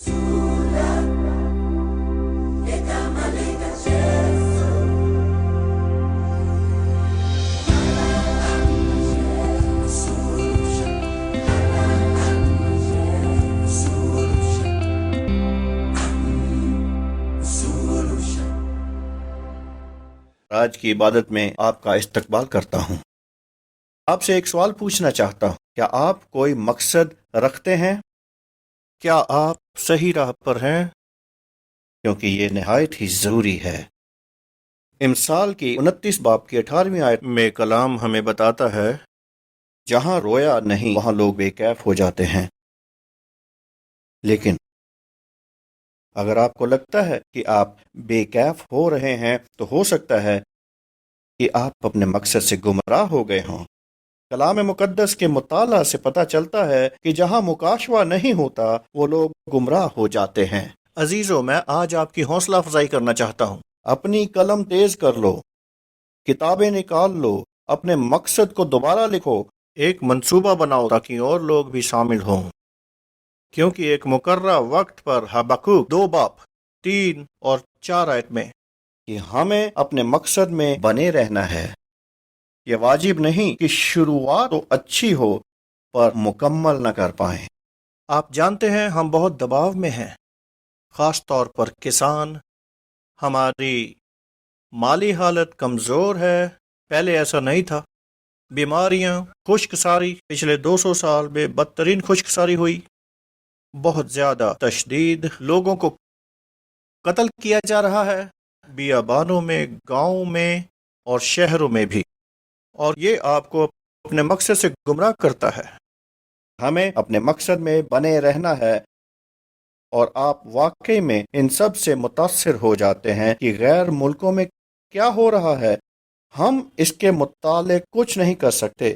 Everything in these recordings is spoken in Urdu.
آج کی عبادت میں آپ کا استقبال کرتا ہوں۔ آپ سے ایک سوال پوچھنا چاہتا ہوں، کیا آپ کوئی مقصد رکھتے ہیں؟ کیا آپ صحیح راہ پر ہیں؟ کیونکہ یہ نہایت ہی ضروری ہے۔ امثال کی 29 باب کی 18ویں آیت میں کلام ہمیں بتاتا ہے، جہاں رویا نہیں وہاں لوگ بے کیف ہو جاتے ہیں۔ لیکن اگر آپ کو لگتا ہے کہ آپ بے کیف ہو رہے ہیں تو ہو سکتا ہے کہ آپ اپنے مقصد سے گمراہ ہو گئے ہوں۔ کلام مقدس کے مطالعہ سے پتہ چلتا ہے کہ جہاں مکاشفہ نہیں ہوتا وہ لوگ گمراہ ہو جاتے ہیں۔ عزیزو، میں آج آپ کی حوصلہ افزائی کرنا چاہتا ہوں۔ اپنی قلم تیز کر لو، کتابیں نکال لو، اپنے مقصد کو دوبارہ لکھو، ایک منصوبہ بناؤ تاکہ اور لوگ بھی شامل ہوں۔ کیونکہ ایک مقررہ وقت پر حبقوق 2 باب 3 اور 4 آیت میں کہ ہمیں اپنے مقصد میں بنے رہنا ہے۔ یہ واجب نہیں کہ شروعات تو اچھی ہو پر مکمل نہ کر پائیں۔ آپ جانتے ہیں ہم بہت دباؤ میں ہیں، خاص طور پر کسان۔ ہماری مالی حالت کمزور ہے، پہلے ایسا نہیں تھا۔ بیماریاں، خشک ساری، پچھلے 200 سال میں بدترین خشک ساری ہوئی، بہت زیادہ تشدید، لوگوں کو قتل کیا جا رہا ہے، بیابانوں میں، گاؤں میں اور شہروں میں بھی، اور یہ آپ کو اپنے مقصد سے گمراہ کرتا ہے۔ ہمیں اپنے مقصد میں بنے رہنا ہے، اور آپ واقعی میں ان سب سے متاثر ہو جاتے ہیں کہ غیر ملکوں میں کیا ہو رہا ہے۔ ہم اس کے متعلق کچھ نہیں کر سکتے،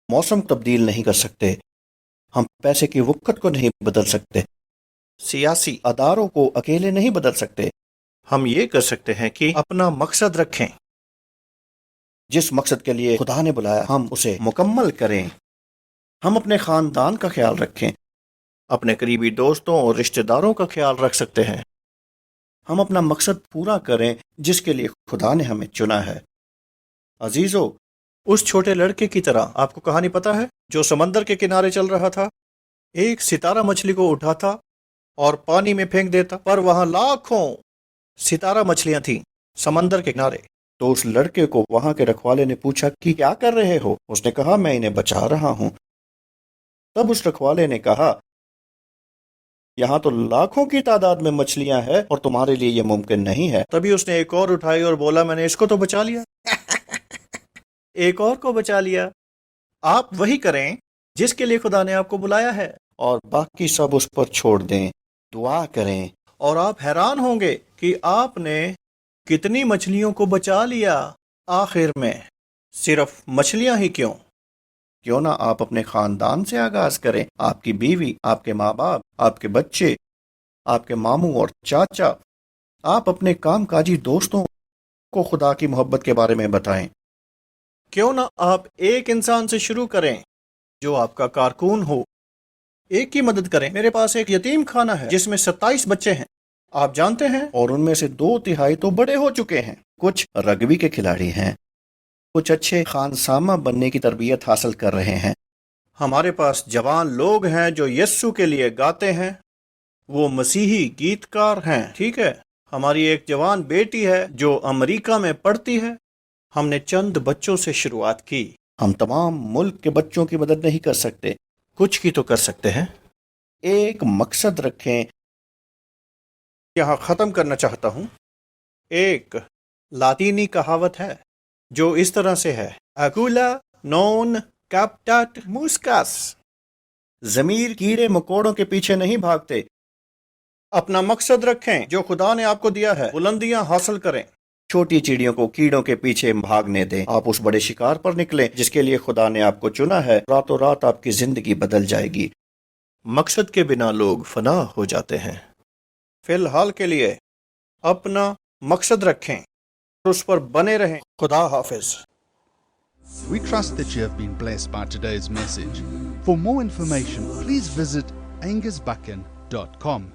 موسم تبدیل نہیں کر سکتے، ہم پیسے کی وقت کو نہیں بدل سکتے، سیاسی اداروں کو اکیلے نہیں بدل سکتے۔ ہم یہ کر سکتے ہیں کہ اپنا مقصد رکھیں، جس مقصد کے لیے خدا نے بلایا ہم اسے مکمل کریں۔ ہم اپنے خاندان کا خیال رکھیں، اپنے قریبی دوستوں اور رشتہ داروں کا خیال رکھ سکتے ہیں۔ ہم اپنا مقصد پورا کریں جس کے لیے خدا نے ہمیں چنا ہے۔ عزیزو، اس چھوٹے لڑکے کی طرح آپ کو کہانی پتہ ہے جو سمندر کے کنارے چل رہا تھا، ایک ستارہ مچھلی کو اٹھاتا اور پانی میں پھینک دیتا، پر وہاں لاکھوں ستارہ مچھلیاں تھیں سمندر کے کنارے۔ تو اس لڑکے کو وہاں کے رکھوالے نے پوچھا کہ کیا کر رہے ہو؟ اس نے کہا میں انہیں بچا رہا ہوں۔ تب اس رکھوالے نے کہا یہاں تو لاکھوں کی تعداد میں مچھلیاں ہیں اور تمہارے لیے یہ ممکن نہیں ہے۔ تبھی اس نے ایک اور اٹھائی اور بولا میں نے اس کو تو بچا لیا ایک اور کو بچا لیا۔ آپ وہی کریں جس کے لیے خدا نے آپ کو بلایا ہے، اور باقی سب اس پر چھوڑ دیں، دعا کریں، اور آپ حیران ہوں گے کہ آپ نے کتنی مچھلیوں کو بچا لیا۔ آخر میں صرف مچھلیاں ہی کیوں نہ آپ اپنے خاندان سے آغاز کریں، آپ کی بیوی، آپ کے ماں باپ، آپ کے بچے، آپ کے ماموں اور چاچا، آپ اپنے کام کاجی دوستوں کو خدا کی محبت کے بارے میں بتائیں۔ کیوں نہ آپ ایک انسان سے شروع کریں جو آپ کا کارکن ہو، ایک کی مدد کریں۔ میرے پاس ایک یتیم خانہ ہے جس میں 27 بچے ہیں، آپ جانتے ہیں، اور ان میں سے 2/3 تو بڑے ہو چکے ہیں، کچھ رگبی کے کھلاڑی ہیں، کچھ اچھے خانسامہ بننے کی تربیت حاصل کر رہے ہیں۔ ہمارے پاس جوان لوگ ہیں جو یسوع کے لیے گاتے ہیں، وہ مسیحی گیتکار ہیں، ٹھیک ہے۔ ہماری ایک جوان بیٹی ہے جو امریکہ میں پڑھتی ہے۔ ہم نے چند بچوں سے شروعات کی، ہم تمام ملک کے بچوں کی مدد نہیں کر سکتے، کچھ کی تو کر سکتے ہیں۔ ایک مقصد رکھیں۔ یہاں ختم کرنا چاہتا ہوں۔ ایک لاطینی کہاوت ہے جو اس طرح سے ہے، اکولا نون کیپٹٹ موسکس۔ ضمیر کیڑے مکوڑوں کے پیچھے نہیں بھاگتے۔ اپنا مقصد رکھیں جو خدا نے آپ کو دیا ہے، بلندیاں حاصل کریں۔ چھوٹی چڑیوں کو کیڑوں کے پیچھے بھاگنے دیں، آپ اس بڑے شکار پر نکلیں جس کے لیے خدا نے آپ کو چنا ہے۔ راتوں رات آپ کی زندگی بدل جائے گی۔ مقصد کے بنا لوگ فنا ہو جاتے ہیں۔ فی الحال کے لیے اپنا مقصد رکھیں اور اس پر بنے رہیں۔ خدا حافظ۔ We trust that you have been blessed by today's message. For more information, please visit angusbuchan.com.